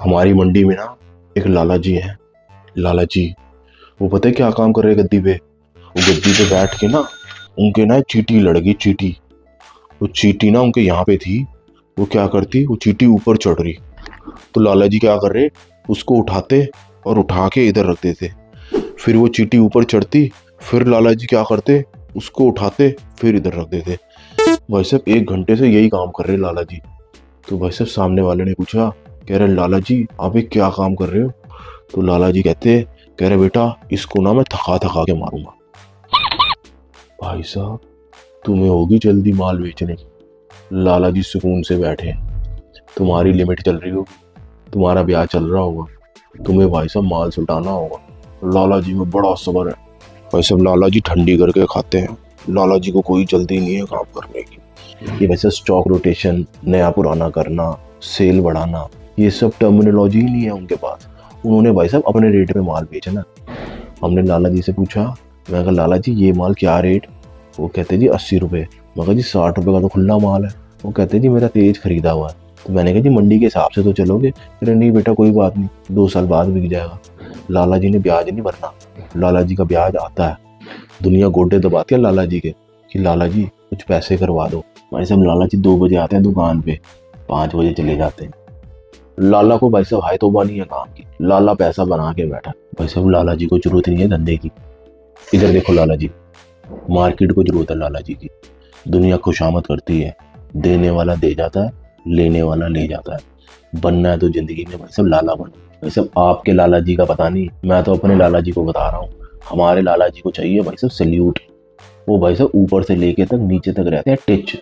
हमारी मंडी में ना एक लाला जी हैं। लाला जी वो पता है क्या काम कर रहे हैं गद्दी पे। वो गद्दी पे बैठ के ना उनके ना चींटी लड़ गई। चींटी, वो चींटी ना उनके यहाँ पे थी। वो क्या करती, वो चींटी ऊपर चढ़ रही तो लाला जी क्या कर रहे, उसको उठाते और उठा के इधर रख देते। फिर वो चींटी ऊपर चढ़ती, फिर लाला जी क्या करते, उसको उठाते फिर इधर रख देते। भाई साहब 1 घंटे से यही काम कर रहे लाला जी। तो भाई साहब सामने वाले ने पूछा, कह रहे लाला जी आप ये क्या काम कर रहे हो। तो लाला जी कह रहे बेटा इसको ना मैं थका थका के मारूंगा। भाई साहब तुम्हें होगी जल्दी माल बेचने की। लाला जी सुकून से बैठे, तुम्हारी लिमिट चल रही होगी, तुम्हारा ब्याह चल रहा होगा, तुम्हें भाई साहब माल सुलटाना होगा। लाला जी में बड़ा सब्र है। भाई साहब लाला जी ठंडी करके खाते हैं। लाला जी को कोई जल्दी नहीं है काम करने की। ये वैसे स्टॉक रोटेशन, नया पुराना करना, सेल बढ़ाना, ये सब टर्मिनोलॉजी ही नहीं है उनके पास। उन्होंने भाई साहब अपने रेट पे माल बेचना। हमने लाला जी से पूछा, मैं कहा लाला जी ये माल क्या रेट। वो कहते जी 80 रुपये। मैं कहा जी 60 रुपये का तो खुला माल है। वो कहते जी मेरा तेज खरीदा हुआ है। तो मैंने कहा जी मंडी के हिसाब से तो चलोगे। अरे नहीं बेटा कोई बात नहीं, 2 साल बाद बिक जाएगा। लाला जी ने ब्याज नहीं भरना। लाला जी का ब्याज आता है। दुनिया गोडे दबाती है लाला जी के कि लाला जी कुछ पैसे करवा दो। भाई साहब लाला जी 2 बजे आते हैं दुकान पे, 5 बजे चले जाते हैं। लाला को भाई साहब हाय तौबा नहीं है काम की। लाला पैसा बना के बैठा। भाई साहब लाला जी को जरूरत नहीं है धंधे की। इधर देखो लाला जी, मार्केट को जरूरत है लाला जी की। दुनिया खुशामद करती है, देने वाला दे जाता है, लेने वाला ले जाता है। बनना है तो जिंदगी में भाई साहब लाला बनो। भाई साहब आपके लाला जी का पता नहीं, मैं तो अपने लाला जी को बता रहा हूँ। हमारे लाला जी को चाहिए भाई साहब सल्यूट। वो भाई साहब ऊपर से लेके तक नीचे तक रहते हैं टिच।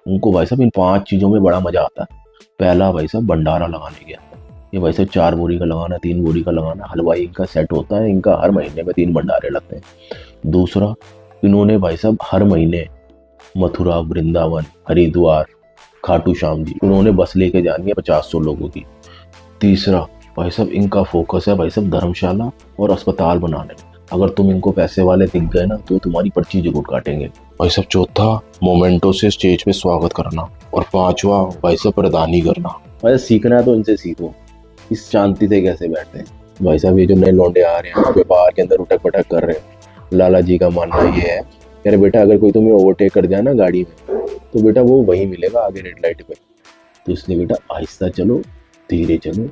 उनको भाई साहब इन 5 चीजों में बड़ा मजा आता है। पहला भाई साहब भंडारा लगाने गया। ये भाई साहब 4 बोरी का लगाना, 3 बोरी का लगाना, हलवाई इनका सेट होता है। इनका हर महीने में 3 भंडारे लगते हैं। दूसरा, इन्होंने भाई साहब हर महीने मथुरा, वृंदावन, हरिद्वार, खाटू श्याम जी, उन्होंने बस लेके जानी है 50-100 लोगों की। तीसरा भाई साहब इनका फोकस है भाई साहब धर्मशाला और अस्पताल बनाने में। अगर तुम इनको पैसे वाले दिख गए ना तो तुम्हारी पर्ची जरूर काटेंगे। भाई साहब चौथा, मोमेंटो से स्टेज पे स्वागत करना। और पांचवा भाई साहब प्रदानी करना। भाई सीखना है तो इनसे सीखो, इस शांति से कैसे बैठते हैं। भाई साहब ये जो नए लौंडे आ रहे हैं व्यापार के अंदर उठक पटक कर रहे हैं, लाला जी का मानना ये है, अरे बेटा अगर कोई तुम्हें ओवरटेक कर जाए ना गाड़ी में तो बेटा वो वहीं मिलेगा आगे रेड लाइट पे। तो इसलिए बेटा आहिस्ता चलो, धीरे चलो,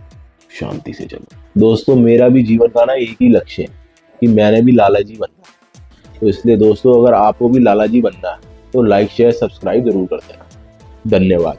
शांति से चलो। दोस्तों मेरा भी जीवन का ना एक ही लक्ष्य है कि मैंने भी लाला जी बनना है। तो इसलिए दोस्तों अगर आपको भी लाला जी बनना है तो लाइक शेयर सब्सक्राइब जरूर कर देना। धन्यवाद।